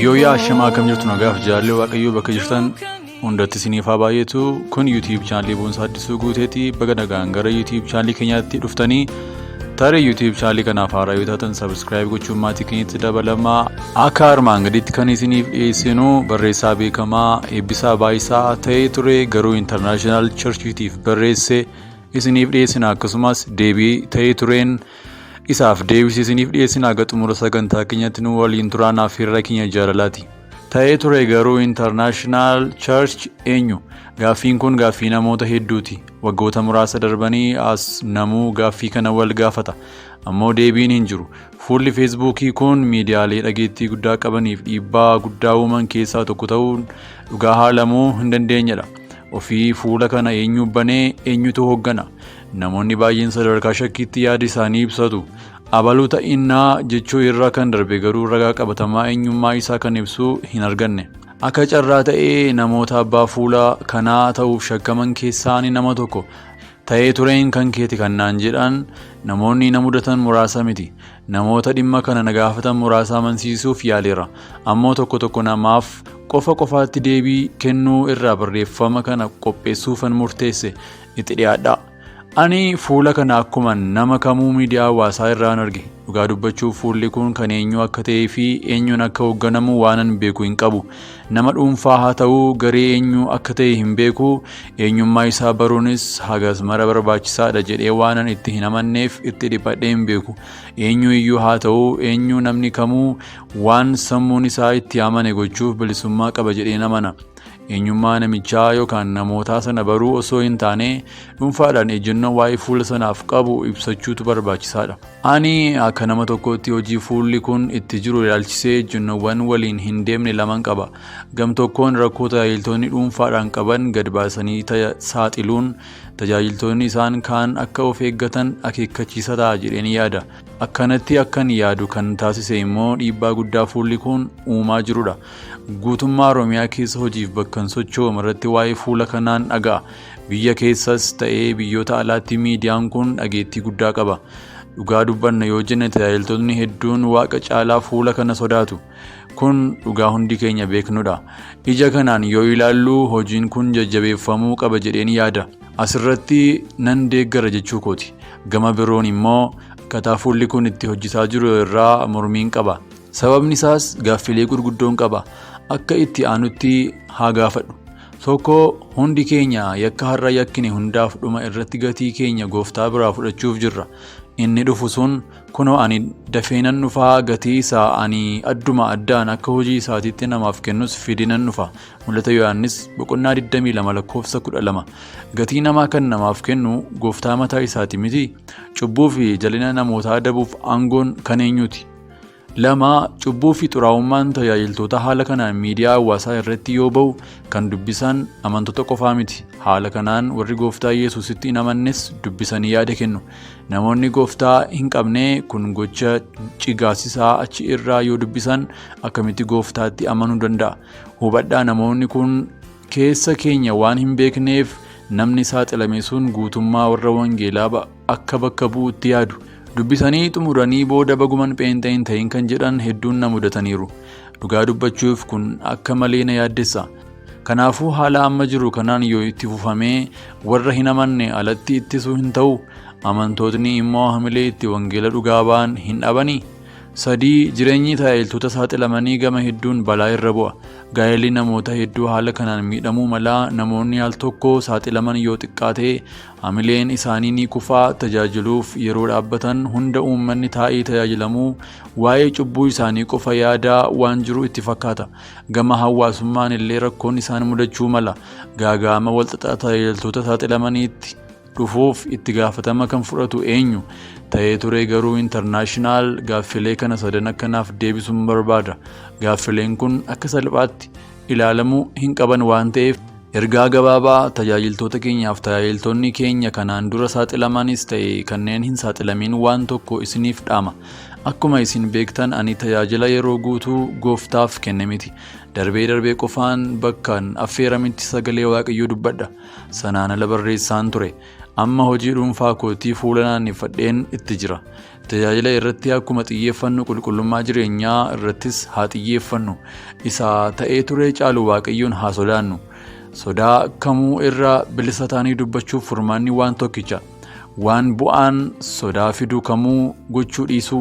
Yooyaa shamaa kam jirtu nagaaf jaallee waaqayyoo bakka jirtan hundatti isiniif haa baay'atu. Kun YouTube channel Boonsaa Addisuu Guuteeti. Baga nagaan gara YouTube channel keenyaatti dhuftanii tarii YouTube channel kanaaf haaraa yoo taatan subscribe gochuun maatii keenyatti dabalamaa. Akka armaan gaditti kan isiniif dhiyeessinu barreessaa beekamaa Eebbisaa Baayisaa ta'ee ture garuu International Churchitiif barreesse isiniif dhiyeessina. Akkasumas deebii ta'ee tureen isaaf deebisee isiniif dhiyeessina. Aga xumura sagantaa keenyatti nu waliin turaan affeerra keenya jaalalaati. Ta'ee ture garuu International Church eenyu? Gaaffiin kun gaaffii namoota hedduuti. Waggoota muraasa darbanii as namuu gaaffii kana wal gaafata. Ammoo deebiin hin jiru. Fuulli Feesbuukii kun miidiyaalee dhageettii guddaa qabaniif dhiibbaa guddaa uuman keessaa tokko ta'uun dhugaa haalamuu hin dandeenyedha. Ofii fuula kana eenyu banee eenyutu hooggana? Namoonni baay'een sadarkaa shakkiitti yaada isaanii ibsatu. Abaluu ta'innaa jechuu irraa kan darbe garuu ragaa qabatamaa eenyummaa isaa kan ibsu hin arganne. Akka carraa ta'ee namoota abbaa fuula kanaa ta'uuf shakkaman keessaa nama tokko. Ta'ee tureen kan keeti kan naan jedhan namoonni na mudatan muraasa miti. Namoota dhimma kana na gaafatan muraasa amansiisuuf yaaleera. Ammoo tokko namaaf qofaatti deebii kennuu irraa barreeffama kana qopheessuufan murteesse. Itti dhiyaadhaa. Ani fuula kana akkuma nama kamuu miidiyaa hawaasaa irraan arge. Dhugaa dubbachuuf fuulli kun kan eenyu akka ta'ee fi eenyuun akka hoogganamu waanan beeku hin qabu. Nama dhuunfaa haa ta'uu garee eenyu akka ta'e hin beeku. Eenyummaa isaa baruunis hagas mara barbaachisaadha jedhee waanan itti hin amanneef itti dhiphadhee hin beeku. Eenyu iyyuu haa ta'uu eenyu namni kamuu waan sammuun isaa itti amane gochuuf bilisummaa qaba jedhee amana. Eenyummaa namichaa yookaan namootaa sana baruu osoo hin taane dhuunfaadhaan ejjennoo waa'ee fuula sanaaf qabu ibsachuutu barbaachisaadha. Ani akka nama tokkootti hojii fuulli kun itti jiru ilaalchisee ejjennoowwan waliin hin deemne lama qaba. Gam tokkoon rakkoo tajaajiltoonni dhuunfaadhaan qaban gad baasanii saaxiluun tajaajiltoonni isaan kaan akka of eeggatan akeekkachiisa ta'a jedheen yaada. Akkanatti akkan yaadu kan taasise immoo dhiibbaa guddaa fuulli kun uumaa jirudha. Guutummaa Oromiyaa keessa hojiif bakkan socho'u irratti waa'ee fuula kanaan dhaga'a. Biyya keessas ta'ee biyyoota alaatti miidiyaan kun dhageettii guddaa qaba. Dhugaa dubbanna yoo jenne tajaajiltoonni hedduun waaqa caalaa fuula kana sodaatu. Kun dhugaa hundi keenya beeknudha. Ija kanaan yoo ilaallu hojiin kun jajjabeeffamuu qaba jedheen yaada. Asirratti nan deeggara jechuu kooti. Gama biroon immoo akkaataa fuulli kun itti hojjetaa jiru irraa mormiin qaba. Sababni isaas gaaffilee gurguddoon qaba. Akka itti aanutti haa gaafadhu. Tokko hundi keenya yakka har'a yakkine hundaaf dhuma irratti gatii keenya gooftaa biraa fudhachuuf jirra. Inni dhufu sun kunoo ani dafeenan dhufaa gatii isaa ani adduma addaan akka hojii isaatiitti namaaf kennus fidinan dhufa. Mul'ata Yohaannis boqonnaa 22:12. Gatii namaa kan namaaf kennu gooftaa mataa isaati miti. Cubbuu fi jalina namootaa adabuuf aangoon kan eenyuti? 2. Cubbuu fi xuraa'ummaan tajaajiltoota haala kanaan miidiyaa hawaasaa irratti yoo ba'u kan dubbisan amantoota qofaa miti. Haala kanaan warri gooftaa Yesuusitti hin amannes dubbisanii yaada kennu. Namoonni gooftaa hin qabne kun gocha cigaasisaa achi irraa yoo dubbisan akkamitti gooftaatti amanuu danda'a? Hubadhaa namoonni kun keessa keenya waan hin beekneef namni saaxilame sun guutummaa warra wangeelaa akka bakka bu'utti yaadu. Dubbisanii xumuranii booda baguman pheenxee hin ta'in kan jedhan hedduun na mudataniiru. Dhugaa dubbachuuf kun akka malee na yaaddessa. Kanaafuu haala amma jiru kanaan yoo itti fufamee warra hin amanne alatti ittisuu hin ta'u. Amantootni immoo hamilee itti wangeela dhugaa ba'an hin dhabanii. 3. Jireenyi tajaajiltoota saaxilamanii gama hedduun balaa irra bu'a. Gaa'elli namoota hedduu haala kanaan miidhamuu malaa namoonni al tokko saaxilaman yoo xiqqaate hamileen isaanii ni kufaa. Tajaajiluuf yeroo dhaabbatan hunda uummanni taa'ee tajaajilamuu waa'ee cubbuu isaanii qofa yaadaa waan jiru itti fakkaata. Gama hawaasummaan illee rakkoon isaan mudachuu mala. Gaaga'ama walxaxaa tajaajiltoota saaxilamaniitti dhufuuf itti gaafatama kan fudhatu eenyu? Ta'ee ture garuu International gaaffilee kana sadan akkanaaf deebisuun barbaada. Gaaffileen kun akka salphaatti ilaalamuu hin qaban waan ta'eef ergaa gabaabaa tajaajiltoota keenyaaf tajaajiltoonni keenya kanaan dura saaxilamanis ta'e kanneen hin saaxilamin waan tokko isiniif dhaama. Akkuma isin beektan ani tajaajila yeroo guutuu gooftaaf kenne miti. Darbee qofaan bakkaan affeeramitti sagalee waaqayyoo dubbadha. Sanaan ala barreessaan ture. amma hojii dhuunfaa kootii fuula naanneffadheen itti jira. Tajaajila irratti akkuma xiyyeeffannu qulqullummaa jireenyaa irrattis haa xiyyeeffannu. Isa ta'ee ture caalu Waaqayyoon haa sodaannu. Sodaa kamuu irraa bilisa taanii dubbachuuf furmaanni waan tokkicha. Waan bu'aan sodaa fiduu kamuu gochuu dhiisuu.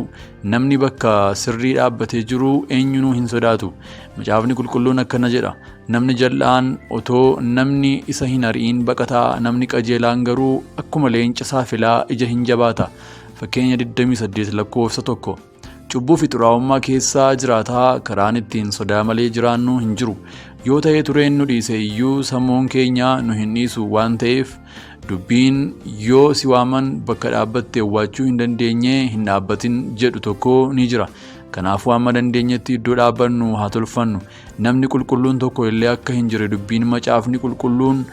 Namni bakka sirrii dhaabbatee jiru eenyunuu hin sodaatu. Macaafni qulqulluun akkana jedha. Namni jal'aan otoo namni isa hin ari'in baqataa, namni qajeelaan garuu akkuma leenca saafilaa ija hin jabaata. Fakkeenya 28 lakkoofsa 1. Cubbuu fi xuraa'ummaa keessaa jiraataa karaan ittiin sodaa malee jiraannu hin jiru. Yoo ta'ee tureen nu dhiise iyyuu sammuun keenya nu hin dhiisu waan ta'eef dubbiin yoo si waaman bakka dhaabbatte waachuu hin dandeenye hin dhaabbatin jedhu tokko ni jira. Kanaafuu amma dandeenyetti iddoo dhaabbannu haa tolfannu. Namni qulqulluun tokko illee akka hin jirre dubbiin macaafni qulqulluun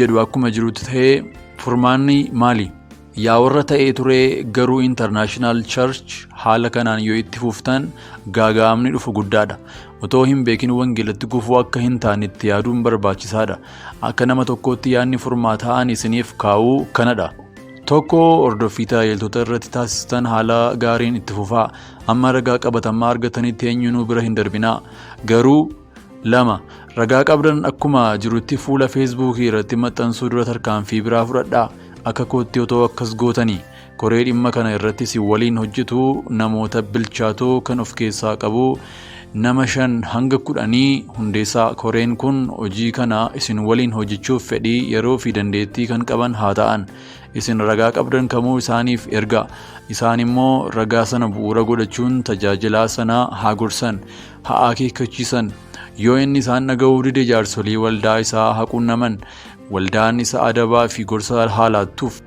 jedhu akkuma jirutti ta'ee furmaanni maali? Yaa warra ta'ee ture garuu International Church haala kanaan yoo itti fuftan gaaga'amni dhufu guddaadha. Otoo hin beekin wangeelatti gufuu akka hin taane itti yaaduun barbaachisaadha. Akka nama tokkootti yaadni furmaataa ani isiniif kaa'uu kanadha. Tokko hordoffii tajaajiltoota irratti taasistan haala gaariin itti fufaa. Amma ragaa qabatamaa argatanitti eenyunuu bira hin darbinaa. Garuu 2 ragaa qabdan akkuma jirutti fuula feesbuukii irratti maxxansuu dura tarkaanfii biraa fudhadhaa. Akka kootti otoo akkas gootanii koree dhimma kana irratti si waliin hojjetu namoota bilchaatoo kan of keessaa qabu nama 5 hanga 10 hundeessaa. Koreen kun hojii kana isin waliin hojjechuuf fedhii yeroo fi dandeettii kan qaban haa ta'an. Isin ragaa qabdan kamuu isaaniif ergaa. Isaan immoo ragaa sana bu'uura godhachuun tajaajilaa sana haa gorsan, haa akeekkachiisan. Yoo inni isaan dhaga'uu dide jaarsolii waldaa isaa haa qunnaman. Waldaan isa adabaa fi gorsa haa laattuuf.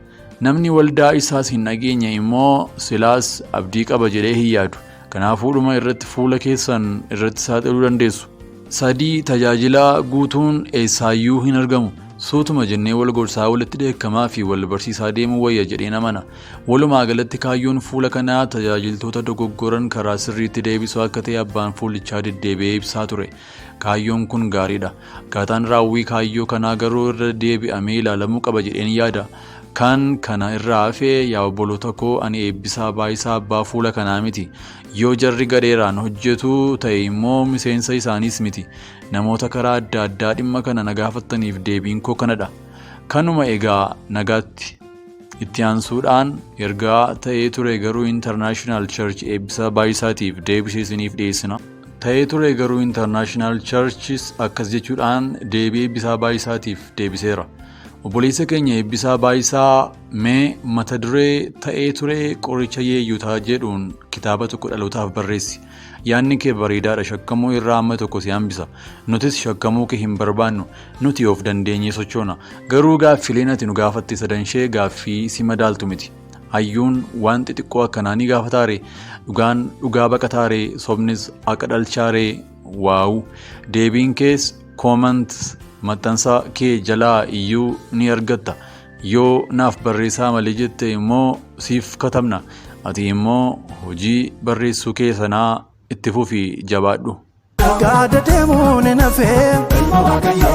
Namni waldaa isaas hin dhageenye immoo silaas abdii qaba jedhee hin yaadu. Kanaafuu dhuma irratti fuula keessan irratti saaxiluu dandeessu. 3 tajaajila guutuun eessaayyuu hin argamu. Suutuma jennee wal gorsaa walitti dheekkamaa fi wal barsiisaa deemuu wayya jedhee namana. Walumaa galatti kaayyoon fuula kanaa tajaajiltoota dogoggoran karaa sirriitti deebisuu akka ta'e abbaan fuulichaa deddeebi'ee ibsaa ture. Kaayyoon kun gaariidha. Akkaataan raawwii kaayyoo kanaa garuu irra deebi'amee ilaalamuu qaba jedheen yaada. Kan kana irraa hafee yaa obboloota koo ani eebbisaa baayisaa abbaa fuula kanaa miti. Yoo jarri gadeeraan hojjetu ta'e immoo miseensa isaaniis miti. Namoota karaa adda addaa dhimma kana na gaafattaniif deebiin koo kanadha. Kanuma egaa nagaatti. Itti aansuudhaan ergaa ta'ee ture garuu International Church eebbisaa baayisaatiif deebisee isiniif dhiyeessina. Ta'ee ture garuu International Churchis akkas jechuudhaan deebii eebbisaa baayisaatiif deebiseera. Obboleessa keenya eebbisaa baayisaa mee mata duree ta'ee ture qoricha yeeyyuutaa jedhuun kitaaba tokko dhalootaaf barreessi. Yaadni kee bareedaadha. Shakkamuu irraa amma tokko si hambisa. Nutis shakkamuu kee hin barbaannu. Nuti of dandeenyee sochoona. Garuu gaaffileen ati nu gaafatte sadanshee gaaffii si madaaltu miti. Hayyuun waan xixiqqoo akkanaa ni gaafataare. Dhugaan dhugaa baqataare. Sobnis akka dhalchaare. Waaw! Deebiin kees koomant maxxansa kee jalaa iyyuu ni argatta. Yoo naaf barreessaa malee jette immoo siif katabna. Ati immoo hojii barreessuu kee sanaa itti fufii jabaadhu. Gaada deemuun nafee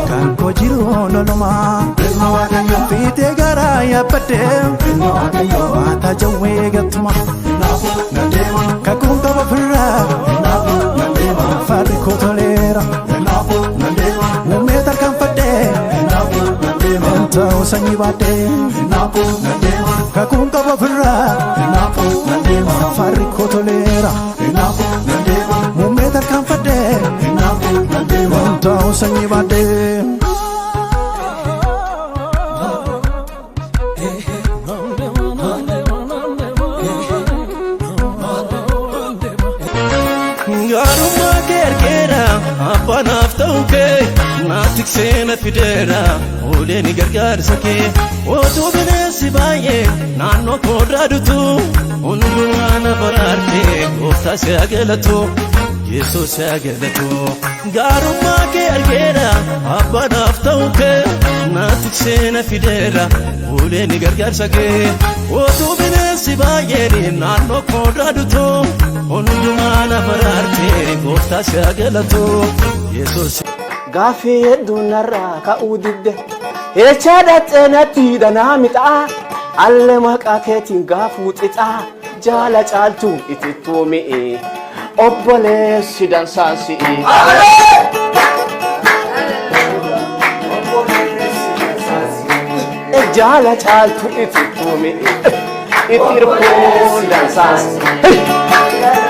kan koo jiru lolumaa fiitee garaa yaabbadee waataa jawwee gattuma kakuun qaba firraa farri koo toleera muumee tarkaanfadhee ta'uu sanyii baadhee kakuun qaba firraa farri koo toleera muumee tarkaanfadhee ta'uu sanyii baadhee. Gaarummaa kee argeera abbanaaf ta'uu kee naatti seena fideera ooleni gargaarsa kee otuu bineensi baay'ee naannoo koodhaa dutu hundumaa na baraartee gooftaa si agalatu Yesuus si agalatu. Gaarummaa kee argeera abbanaaf ta'uu kee naatti seena fideera ooleni gargaarsa kee otuu bineensi baay'ee naannoo koodhaa dutu hundumaa na baraartee gooftaa si agalatu Yesuus. Gaaffii hedduu narraa ka'uu didde Eechadhateenatti danaamixaa alle maqaa keetiin gaafuu xixaa jaala caaltuu itittuu mi'i obboleessi dansaan si'i. Jaala caaltuu itittuu mi'i itti hirkuun dansaan si'i.